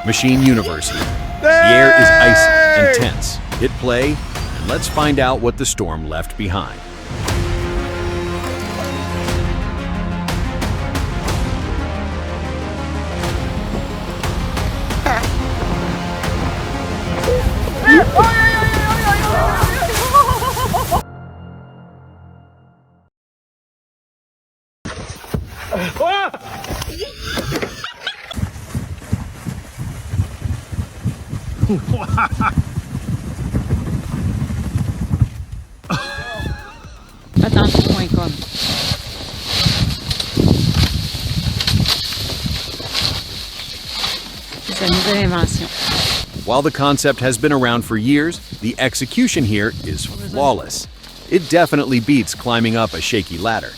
Machine University. The air is icy and tense. Hit play, and let's find out what the storm left behind. Attention, point com. C'est une nouvelle invention. While the concept has been around for years, the execution here is flawless. It definitely beats climbing up a shaky ladder.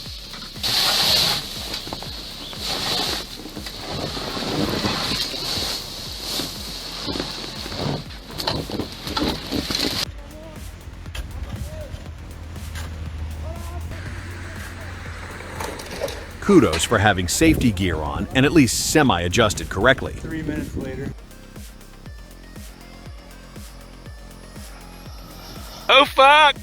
Kudos for having safety gear on and at least semi-adjusted correctly. 3 minutes later. Oh fuck!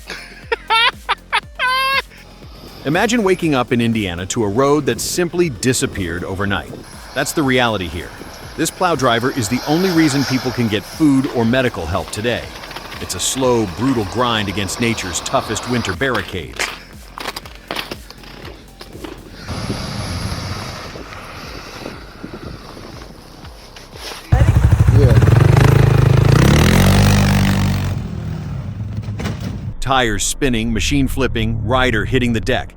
Imagine waking up in Indiana to a road that simply disappeared overnight. That's the reality here. This plow driver is the only reason people can get food or medical help today. It's a slow, brutal grind against nature's toughest winter barricades. Tires spinning, machine flipping, rider hitting the deck.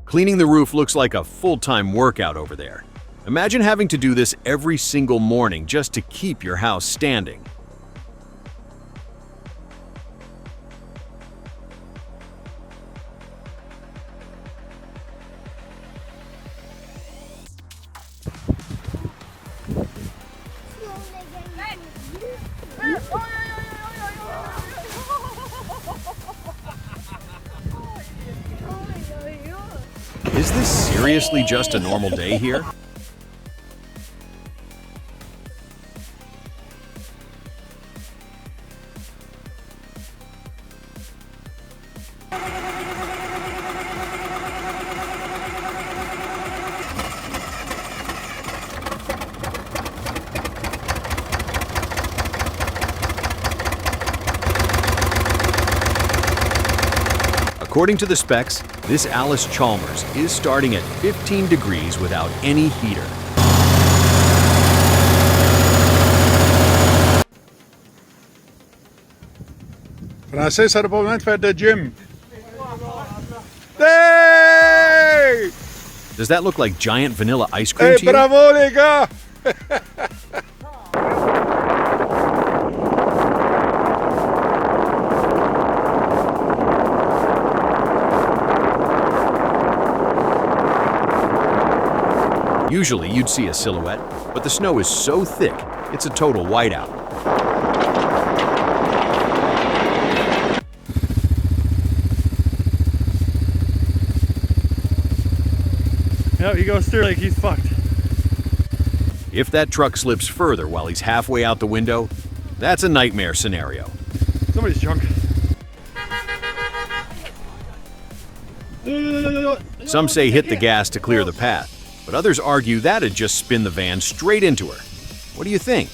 Cleaning the roof looks like a full-time workout over there. Imagine having to do this every single morning just to keep your house standing. Is this seriously just a normal day here? According to the specs, this Alice Chalmers is starting at 15 degrees without any heater. Francesa op het moment voor de gym. Hey! Does that look like giant vanilla ice cream Hey, to you? bravo, Lega! Usually you'd see a silhouette, but the snow is so thick, it's a total whiteout. Yep, he goes through like he's fucked. If that truck slips further while he's halfway out the window, that's a nightmare scenario. Somebody's drunk. Some say hit the gas to clear the path, but others argue that'd just spin the van straight into her. What do you think?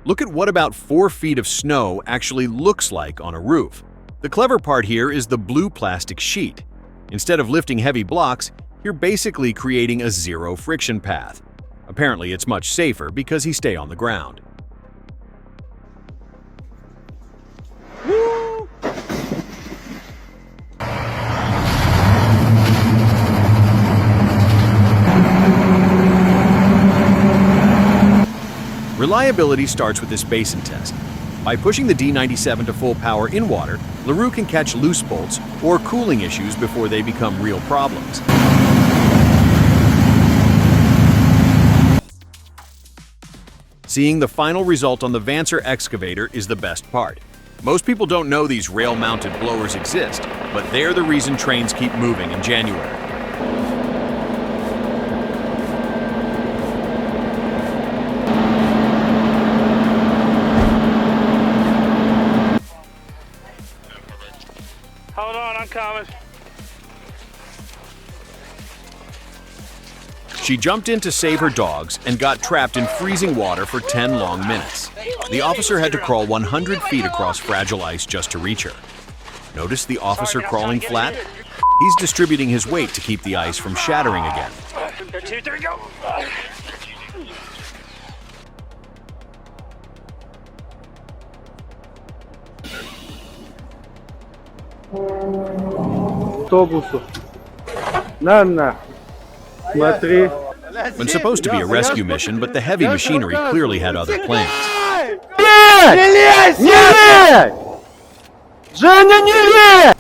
Look at what about 4 feet of snow actually looks like on a roof. The clever part here is the blue plastic sheet. Instead of lifting heavy blocks, you're basically creating a zero friction path. Apparently it's much safer because he stay on the ground. Reliability starts with this basin test. By pushing the D97 to full power in water, LaRue can catch loose bolts or cooling issues before they become real problems. Seeing the final result on the Vancer excavator is the best part. Most people don't know these rail-mounted blowers exist, but they're the reason trains keep moving in January. Hold on, I'm coming. She jumped in to save her dogs and got trapped in freezing water for 10 long minutes. The officer had to crawl 100 feet across fragile ice just to reach her. Notice the officer crawling flat? He's distributing his weight to keep the ice from shattering again. 2, 3, go. Автобусу. На. Смотри. When supposed to be a rescue mission, but the heavy machinery clearly had other plans. Не лезь! Не лезь! Женя, не лезь!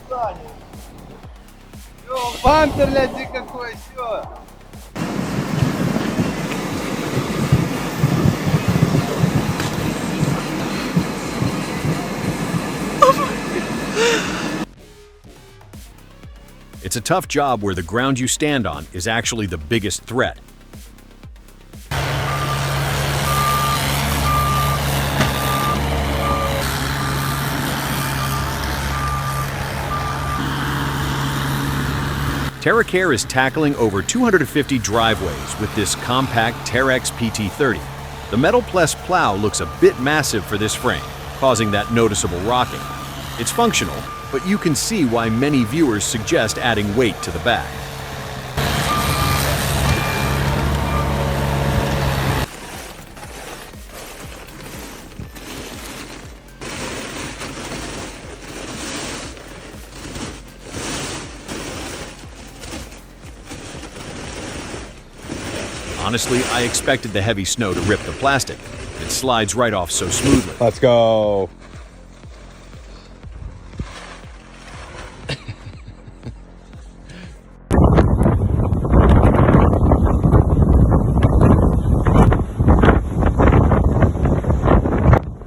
Бампер, гляди какой, все. It's a tough job where the ground you stand on is actually the biggest threat. TerraCare is tackling over 250 driveways with this compact Terex PT30. The Metal Plus plow looks a bit massive for this frame, causing that noticeable rocking. It's functional, but you can see why many viewers suggest adding weight to the back. Honestly, I expected the heavy snow to rip the plastic. It slides right off so smoothly. Let's go.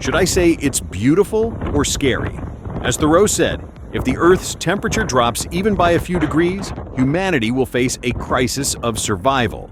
Should I say it's beautiful or scary? As Thoreau said, if the Earth's temperature drops even by a few degrees, humanity will face a crisis of survival.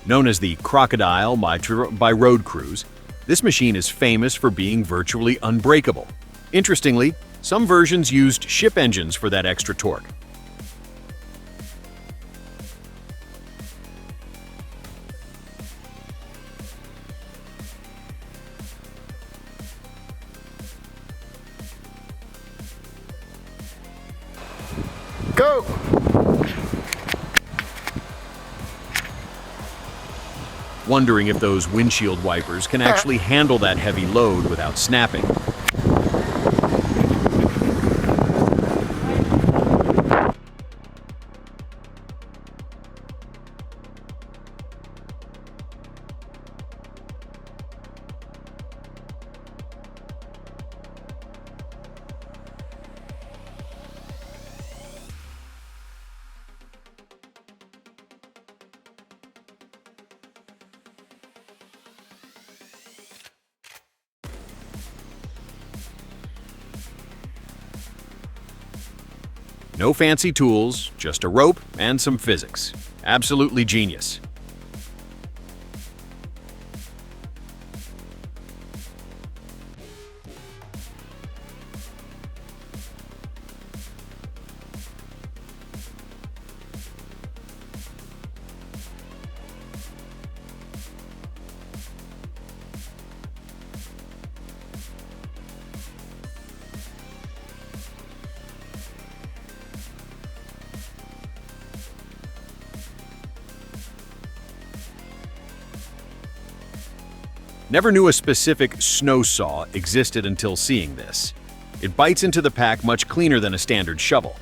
Known as the Crocodile by road crews, this machine is famous for being virtually unbreakable. Interestingly, some versions used ship engines for that extra torque. Go! Wondering if those windshield wipers can actually handle that heavy load without snapping. No fancy tools, just a rope and some physics. Absolutely genius. Never knew a specific snow saw existed until seeing this. It bites into the pack much cleaner than a standard shovel.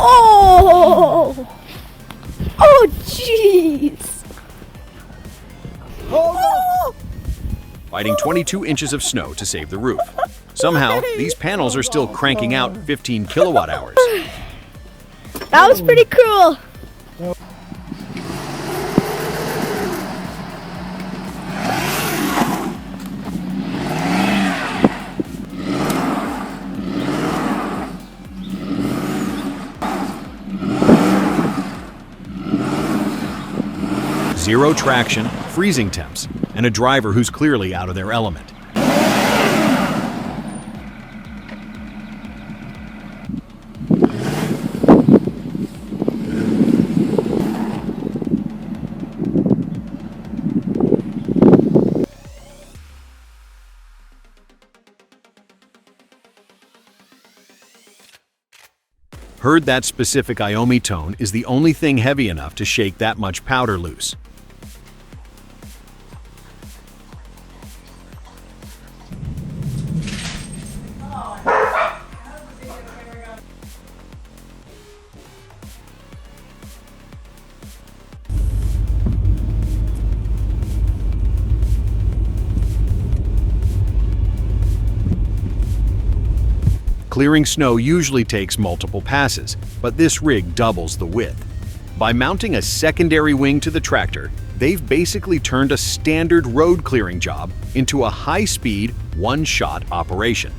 Oh! Oh, jeez! Fighting 22 inches of snow to save the roof. Somehow, these panels are still cranking out 15 kilowatt hours. That was pretty cool. Zero traction, freezing temps, and a driver who's clearly out of their element. Heard that specific Iomi tone is the only thing heavy enough to shake that much powder loose. Clearing snow usually takes multiple passes, but this rig doubles the width. By mounting a secondary wing to the tractor, they've basically turned a standard road clearing job into a high-speed, one-shot operation.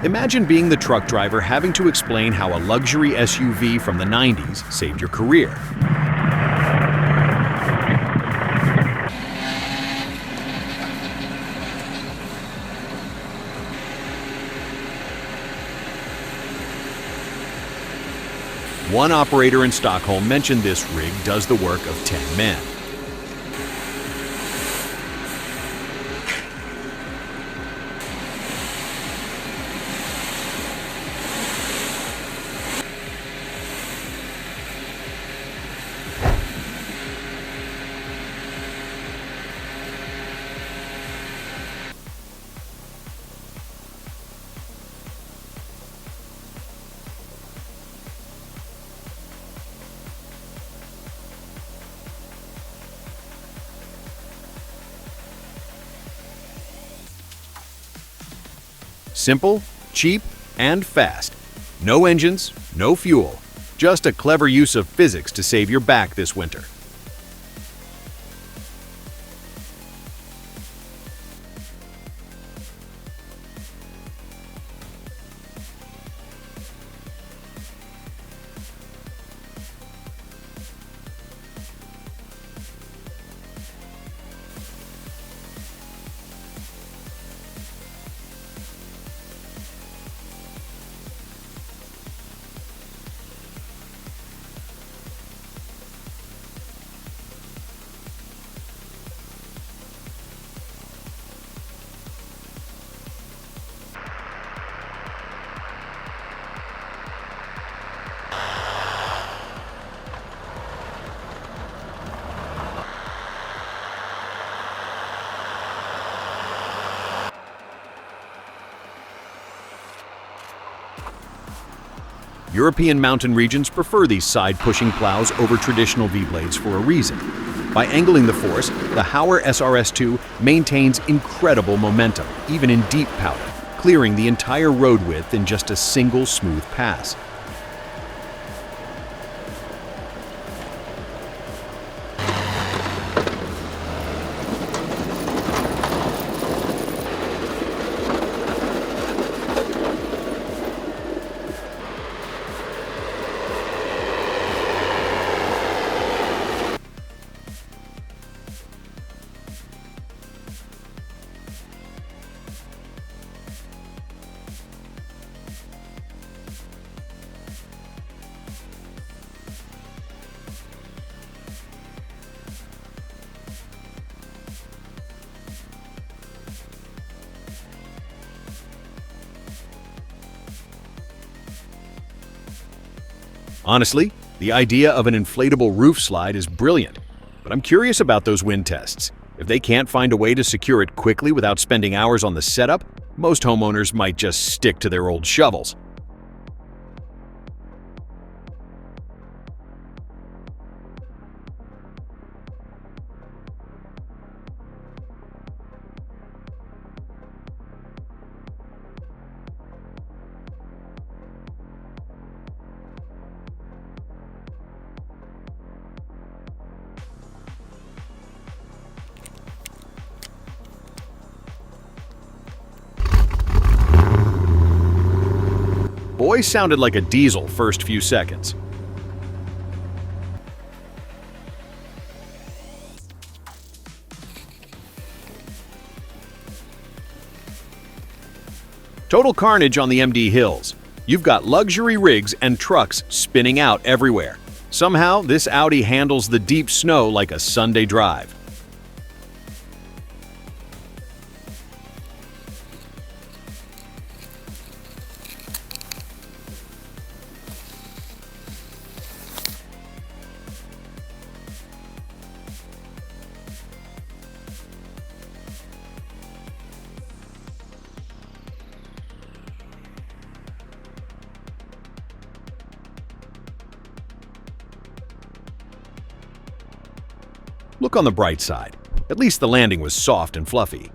Imagine being the truck driver having to explain how a luxury SUV from the 90s saved your career. One operator in Stockholm mentioned this rig does the work of 10 men. Simple, cheap, and fast. No engines, no fuel. Just a clever use of physics to save your back this winter. European mountain regions prefer these side-pushing plows over traditional V-blades for a reason. By angling the force, the Hauer SRS-2 maintains incredible momentum, even in deep powder, clearing the entire road width in just a single smooth pass. Honestly, the idea of an inflatable roof slide is brilliant, but I'm curious about those wind tests. If they can't find a way to secure it quickly without spending hours on the setup, most homeowners might just stick to their old shovels. Boy sounded like a diesel first few seconds. Total carnage on the MD Hills. You've got luxury rigs and trucks spinning out everywhere. Somehow, this Audi handles the deep snow like a Sunday drive. Look on the bright side. At least the landing was soft and fluffy.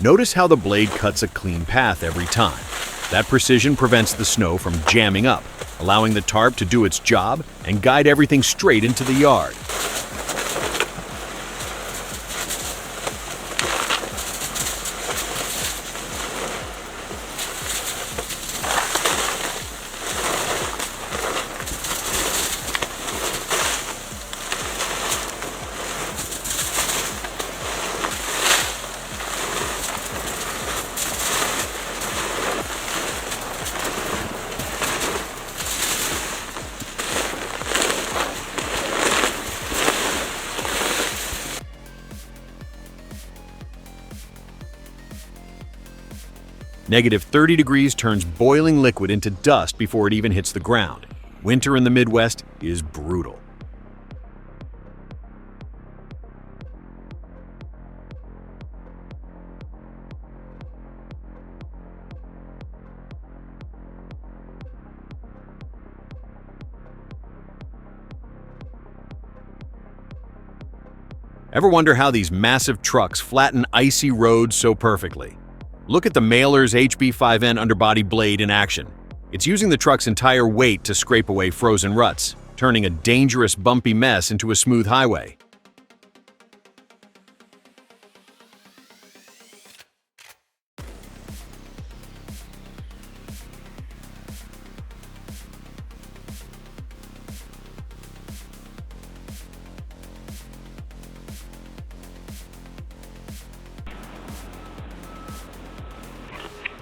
Notice how the blade cuts a clean path every time. That precision prevents the snow from jamming up, allowing the tarp to do its job and guide everything straight into the yard. Negative 30 degrees turns boiling liquid into dust before it even hits the ground. Winter in the Midwest is brutal. Ever wonder how these massive trucks flatten icy roads so perfectly? Look at the Mailer's HB5N underbody blade in action. It's using the truck's entire weight to scrape away frozen ruts, turning a dangerous bumpy mess into a smooth highway.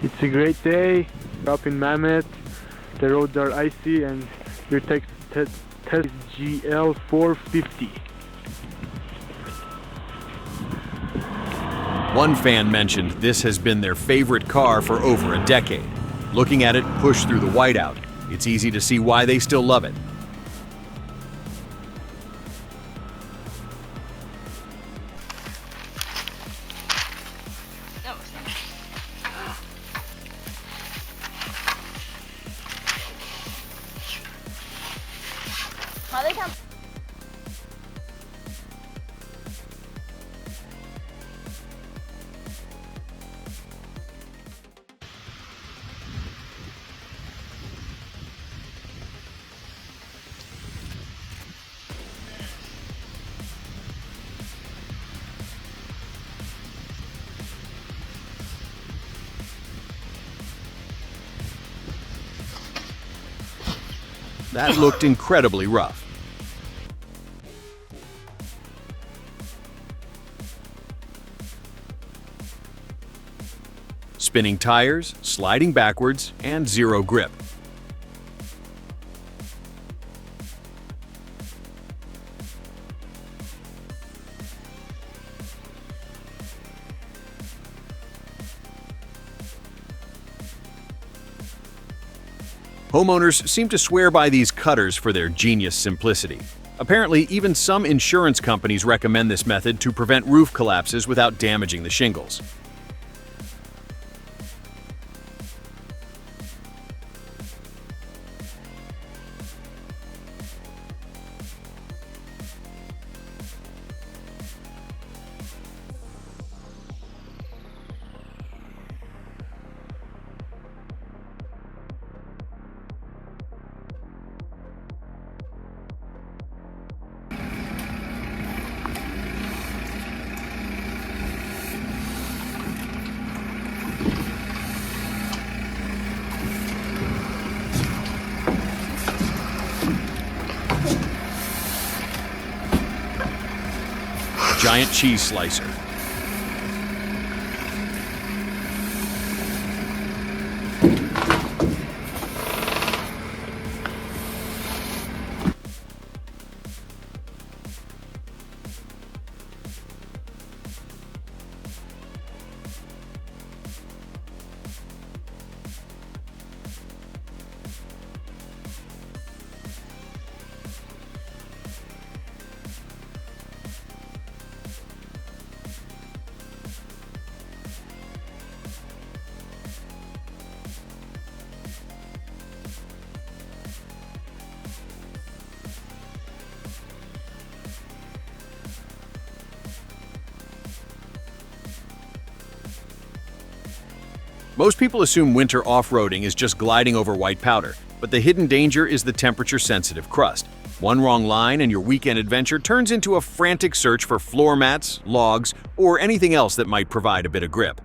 It's a great day up in Mammoth. The roads are icy and your test is GL 450. One fan mentioned this has been their favorite car for over a decade. Looking at it push through the whiteout, it's easy to see why they still love it. That looked incredibly rough. Spinning tires, sliding backwards, and zero grip. Homeowners seem to swear by these cutters for their genius simplicity. Apparently, even some insurance companies recommend this method to prevent roof collapses without damaging the shingles. Giant cheese slicer. Most people assume winter off-roading is just gliding over white powder, but the hidden danger is the temperature-sensitive crust. One wrong line and your weekend adventure turns into a frantic search for floor mats, logs, or anything else that might provide a bit of grip.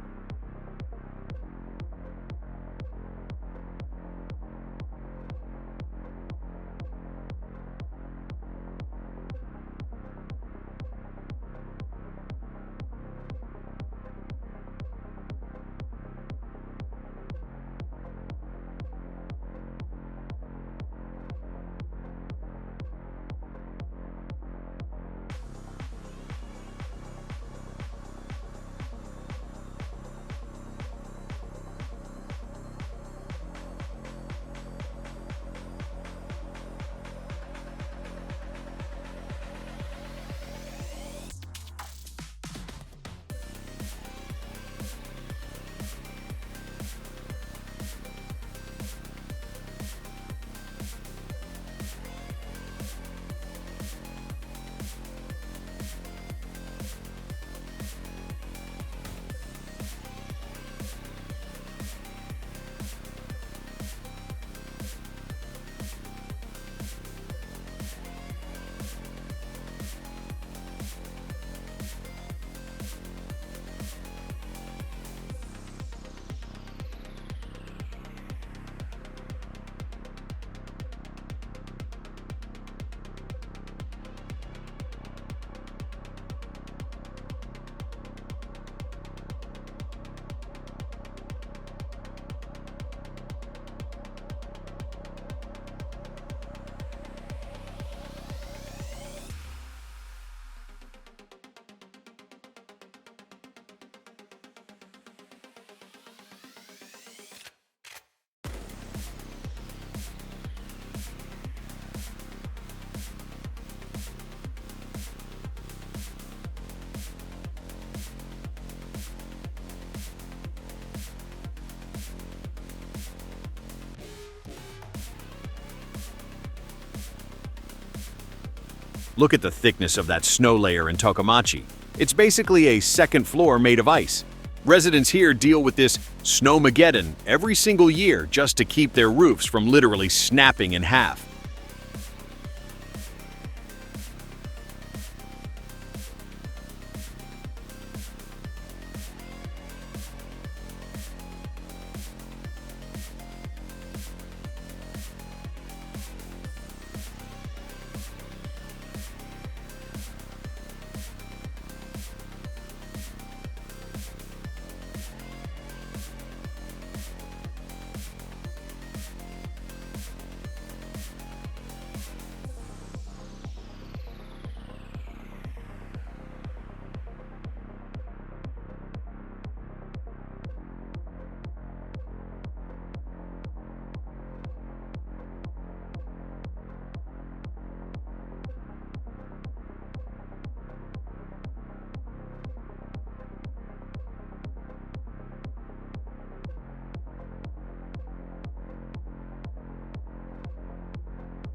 Look at the thickness of that snow layer in Tokomachi. It's basically a second floor made of ice. Residents here deal with this snowmageddon every single year just to keep their roofs from literally snapping in half.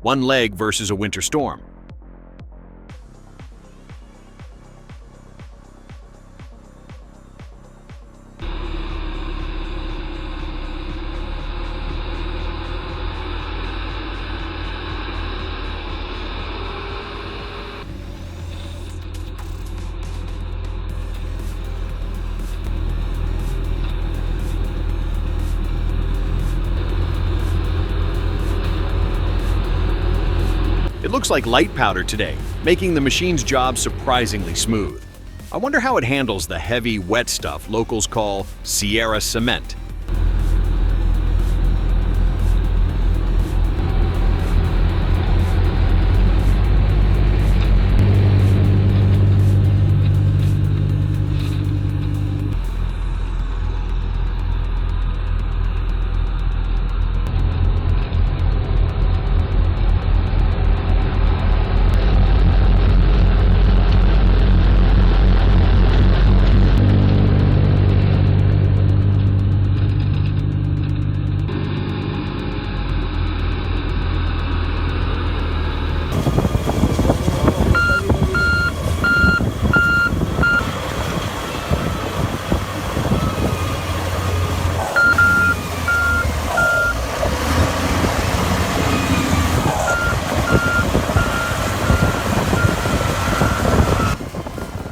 One leg versus a winter storm. It looks like light powder today, making the machine's job surprisingly smooth. I wonder how it handles the heavy, wet stuff locals call Sierra cement.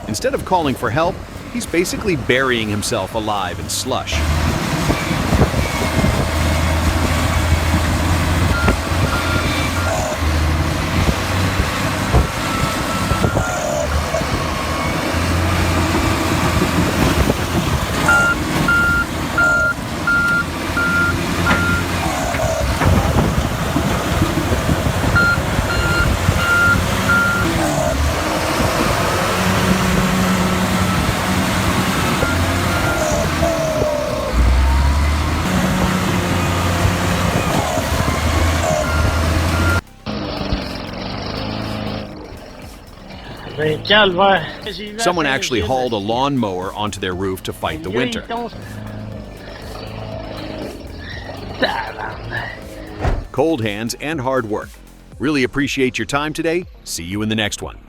Instead of calling for help, he's basically burying himself alive in slush. Someone actually hauled a lawnmower onto their roof to fight the winter. Cold hands and hard work. Really appreciate your time today. See you in the next one.